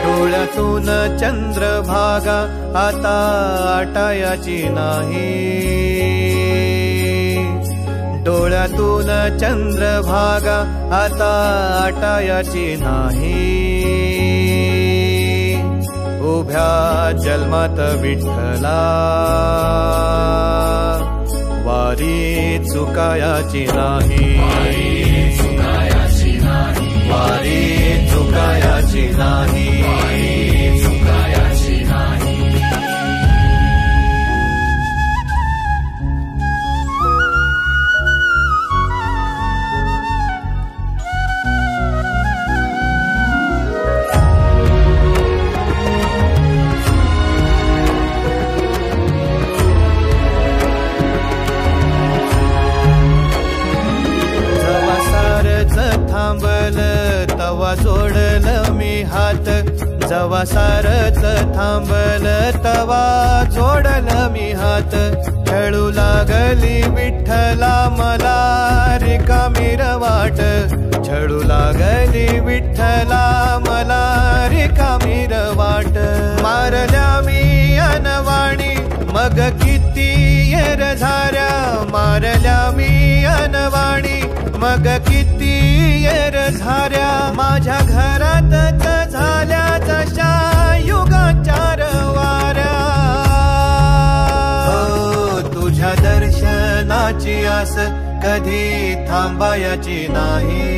डोळ्यातून चंद्रभागा आता आटायाची नाही, डोळ्यातून चंद्रभागा आता आटायाची नाही। उभ्या जन्मात विठ्ठला वारी चुकायाची नाही, वारी चुकायाची नाही। तवा जोडलं मी हात, जवा सारच थांबल तवा जोडलं मी हात। खेळू लागली विठ्ठला मला रिकामी वाट, छळू लागली विठ्ठला मला रिकामी वाट। मारल्या मी अनवाणी मग किती येर झाऱ्या, मारल्या मी अनवाणी मग किती येर झाऱ्या। माझ्या घरातच झाल्या जशा युगाचार वाऱ्या। हो तुझ्या दर्शनाची आस कधी थांबायची नाही,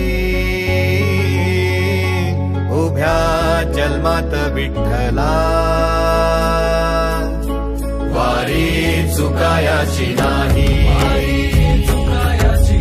उभ्या जन्मात विठ्ठला वारी चुकायाची नाही।